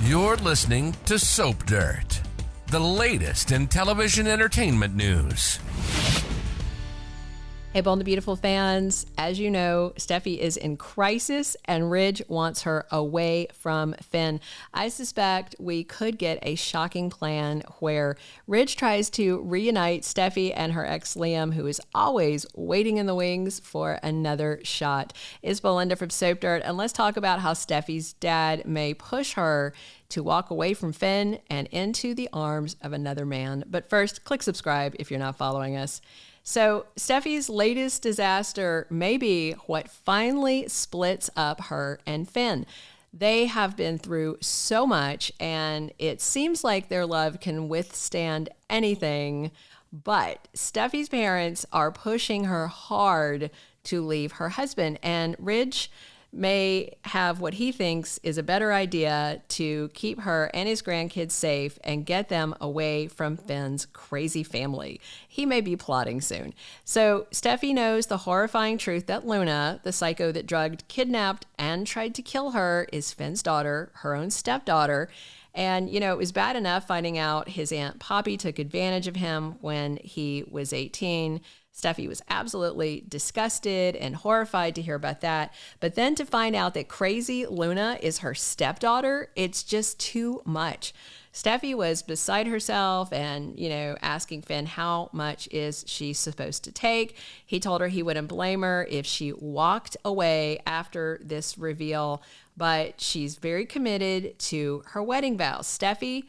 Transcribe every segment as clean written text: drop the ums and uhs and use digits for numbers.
You're listening to Soap Dirt, the latest in television entertainment news. Hey, Bold and Beautiful fans, as you know, Steffy is in crisis and Ridge wants her away from Finn. I suspect we could get a shocking plan where Ridge tries to reunite Steffy and her ex Liam, who is always waiting in the wings for another shot. It's Belinda from Soap Dirt, and let's talk about how Steffy's dad may push her to walk away from Finn and into the arms of another man. But first, click subscribe if you're not following us. So Steffy's latest disaster may be what finally splits up her and Finn. They have been through so much, and it seems like their love can withstand anything. But Steffy's parents are pushing her hard to leave her husband, and Ridge may have what he thinks is a better idea to keep her and his grandkids safe and get them away from Finn's crazy family. He may be plotting soon. So Steffy knows the horrifying truth that Luna, the psycho that drugged, kidnapped, and tried to kill her, is Finn's daughter, her own stepdaughter. And, you know, it was bad enough finding out his Aunt Poppy took advantage of him when he was 18. Steffy was absolutely disgusted and horrified to hear about that. But then to find out that crazy Luna is her stepdaughter, it's just too much. Steffy was beside herself and, you know, asking Finn how much is she supposed to take. He told her he wouldn't blame her if she walked away after this reveal, but she's very committed to her wedding vows. Steffy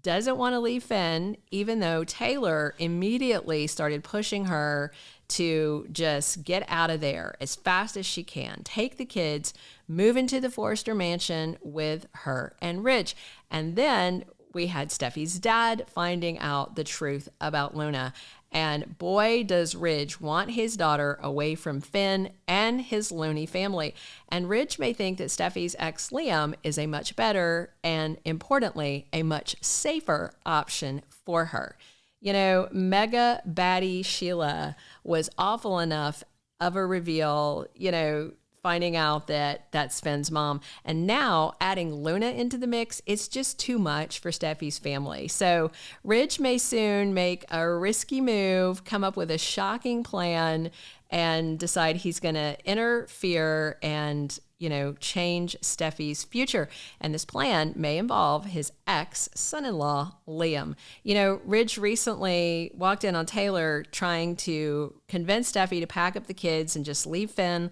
doesn't want to leave Finn, even though Taylor immediately started pushing her to just get out of there as fast as she can. Take the kids, move into the Forrester mansion with her and Ridge. And then we had Steffy's dad finding out the truth about Luna. And boy, does Ridge want his daughter away from Finn and his loony family. And Ridge may think that Steffy's ex Liam is a much better and, importantly, a much safer option for her. You know, mega baddie Sheila was awful enough of a reveal, you know, finding out that that's Finn's mom. And now adding Luna into the mix, it's just too much for Steffy's family. So Ridge may soon make a risky move, come up with a shocking plan, and decide he's going to interfere and, you know, change Steffy's future. And this plan may involve his ex-son-in-law, Liam. You know, Ridge recently walked in on Taylor trying to convince Steffy to pack up the kids and just leave Finn,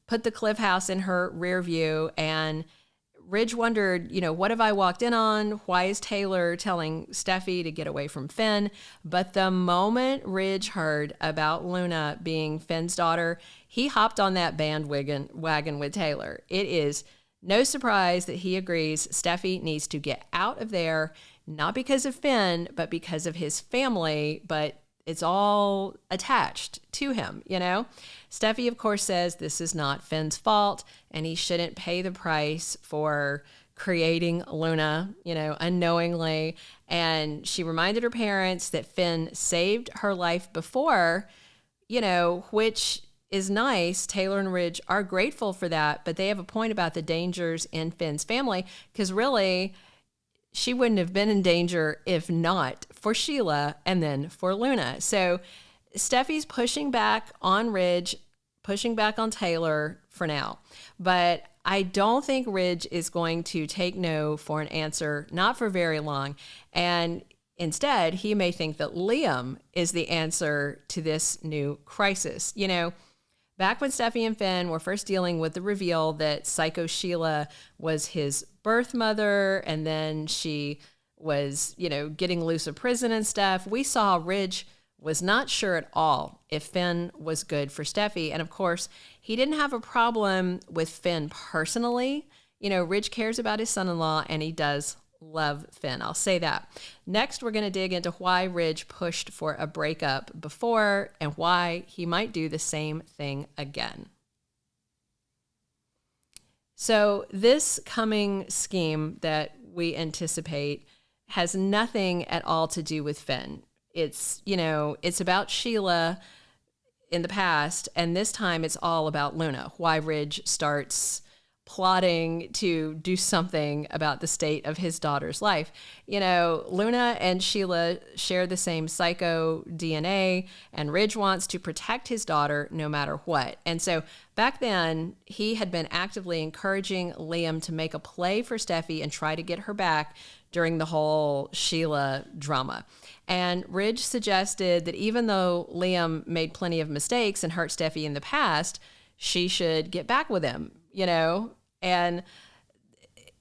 put the Cliff House in her rear view, and Ridge wondered, you know, what have I walked in on? Why is Taylor telling Steffy to get away from Finn? But the moment Ridge heard about Luna being Finn's daughter, he hopped on that bandwagon with Taylor. It is no surprise that he agrees Steffy needs to get out of there, not because of Finn, but because of his family, but it's all attached to him, you know? Steffy, of course, says this is not Finn's fault and he shouldn't pay the price for creating Luna, you know, unknowingly. And she reminded her parents that Finn saved her life before, you know, which is nice. Taylor and Ridge are grateful for that, but they have a point about the dangers in Finn's family, because really, she wouldn't have been in danger if not for Sheila and then for Luna. So Steffy's pushing back on Ridge, pushing back on Taylor for now. But I don't think Ridge is going to take no for an answer, not for very long. And instead, he may think that Liam is the answer to this new crisis. You know, back when Steffy and Finn were first dealing with the reveal that Psycho Sheila was his birth mother, and then she was, you know, getting loose of prison and stuff, we saw Ridge was not sure at all if Finn was good for Steffy. And of course, he didn't have a problem with Finn personally. You know, Ridge cares about his son-in-law and he does love Finn. I'll say that. Next, we're going to dig into why Ridge pushed for a breakup before and why he might do the same thing again. So this coming scheme that we anticipate has nothing at all to do with Finn. It's, you know, it's about Sheila in the past, and this time it's all about Luna, why Ridge starts plotting to do something about the state of his daughter's life. You know, Luna and Sheila share the same psycho DNA, and Ridge wants to protect his daughter no matter what. And so back then, he had been actively encouraging Liam to make a play for Steffy and try to get her back during the whole Sheila drama. And Ridge suggested that even though Liam made plenty of mistakes and hurt Steffy in the past, she should get back with him, you know? And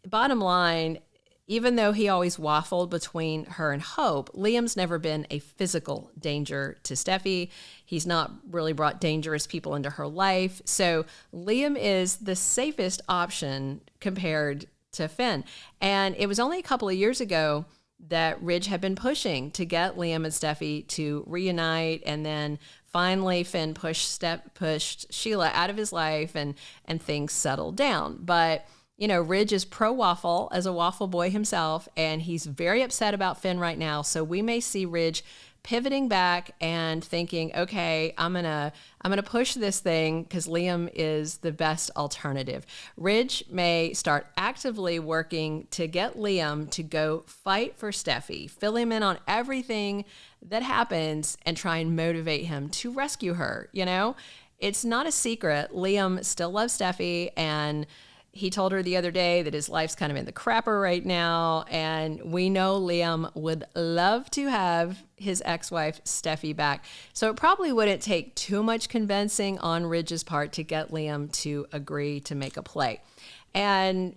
bottom line, even though he always waffled between her and Hope, Liam's never been a physical danger to Steffy. He's not really brought dangerous people into her life. So Liam is the safest option compared to Finn. And it was only a couple of years ago that Ridge had been pushing to get Liam and Steffy to reunite, and then finally Finn pushed Sheila out of his life, and things settled down. But you know, Ridge is pro-waffle as a waffle boy himself, and he's very upset about Finn right now. So we may see Ridge pivoting back and thinking, okay, I'm gonna push this thing because Liam is the best alternative. Ridge may start actively working to get Liam to go fight for Steffy, fill him in on everything that happens, and try and motivate him to rescue her. You know, it's not a secret. Liam still loves Steffy, and he told her the other day that his life's kind of in the crapper right now, and we know Liam would love to have his ex-wife Steffy back. So it probably wouldn't take too much convincing on Ridge's part to get Liam to agree to make a play. And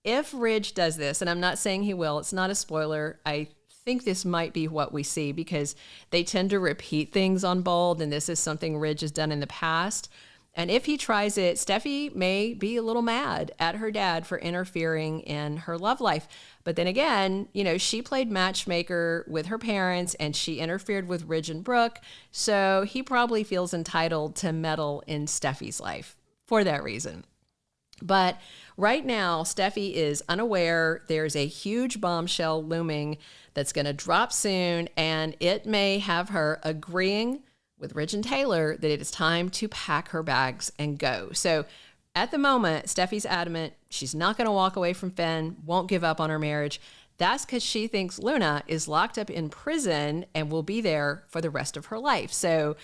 if Ridge does this, and I'm not saying he will, it's not a spoiler, I think this might be what we see because they tend to repeat things on Bold, and this is something Ridge has done in the past. And if he tries it, Steffy may be a little mad at her dad for interfering in her love life. But then again, you know, she played matchmaker with her parents and she interfered with Ridge and Brooke. So he probably feels entitled to meddle in Steffy's life for that reason. But right now, Steffy is unaware. There's a huge bombshell looming that's going to drop soon, and it may have her agreeing with Ridge and Taylor that it is time to pack her bags and go. So at the moment, Steffy's adamant she's not going to walk away from Finn, won't give up on her marriage. That's because she thinks Luna is locked up in prison and will be there for the rest of her life. So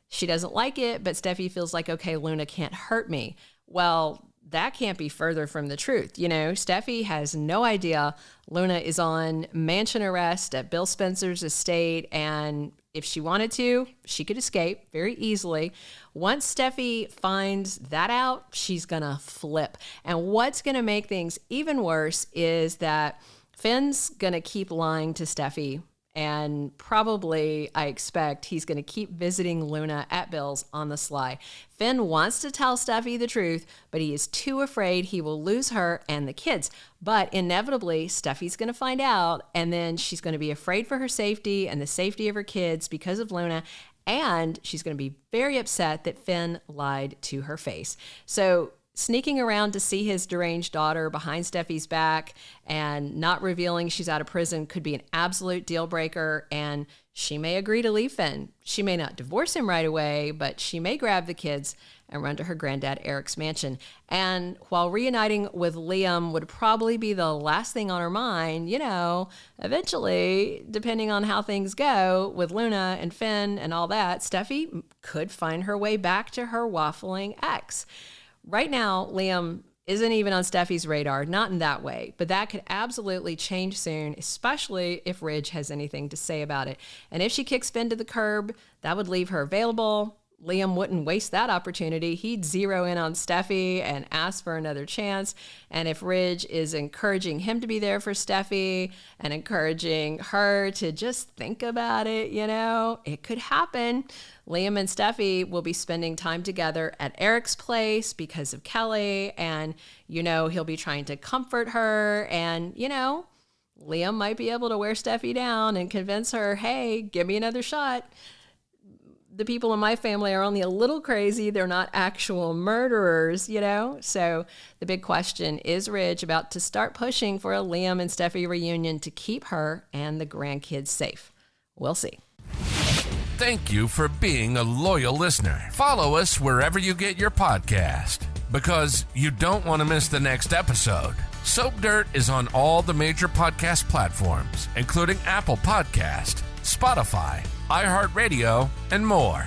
she doesn't like it, but Steffy feels like, okay, Luna can't hurt me. Well, that can't be further from the truth. You know, Steffy has no idea Luna is on mansion arrest at Bill Spencer's estate, and if she wanted to, she could escape very easily. Once Steffy finds that out, she's gonna flip. And what's gonna make things even worse is that Finn's gonna keep lying to Steffy, and probably, I expect, he's gonna keep visiting Luna at Bill's on the sly. Finn wants to tell Steffy the truth, but he is too afraid he will lose her and the kids. But inevitably, Steffy's gonna find out, and then she's gonna be afraid for her safety and the safety of her kids because of Luna, and she's gonna be very upset that Finn lied to her face. So sneaking around to see his deranged daughter behind Steffy's back and not revealing she's out of prison could be an absolute deal breaker, and she may agree to leave Finn. She may not divorce him right away, but she may grab the kids and run to her granddad Eric's mansion. And while reuniting with Liam would probably be the last thing on her mind, you know, eventually, depending on how things go with Luna and Finn and all that, Steffy could find her way back to her waffling ex. Right now, Liam isn't even on Steffy's radar, not in that way, but that could absolutely change soon, especially if Ridge has anything to say about it. And if she kicks Finn to the curb, that would leave her available. Liam wouldn't waste that opportunity. He'd zero in on Steffy and ask for another chance. And if Ridge is encouraging him to be there for Steffy and encouraging her to just think about it, you know, it could happen. Liam and Steffy will be spending time together at Eric's place because of Kelly. And, you know, he'll be trying to comfort her. And, you know, Liam might be able to wear Steffy down and convince her, hey, give me another shot. The people in my family are only a little crazy. They're not actual murderers, you know? So the big question, is Ridge about to start pushing for a Liam and Steffy reunion to keep her and the grandkids safe? We'll see. Thank you for being a loyal listener. Follow us wherever you get your podcast. because you don't want to miss the next episode. Soap Dirt is on all the major podcast platforms, including Apple Podcast, Spotify, iHeartRadio, and more.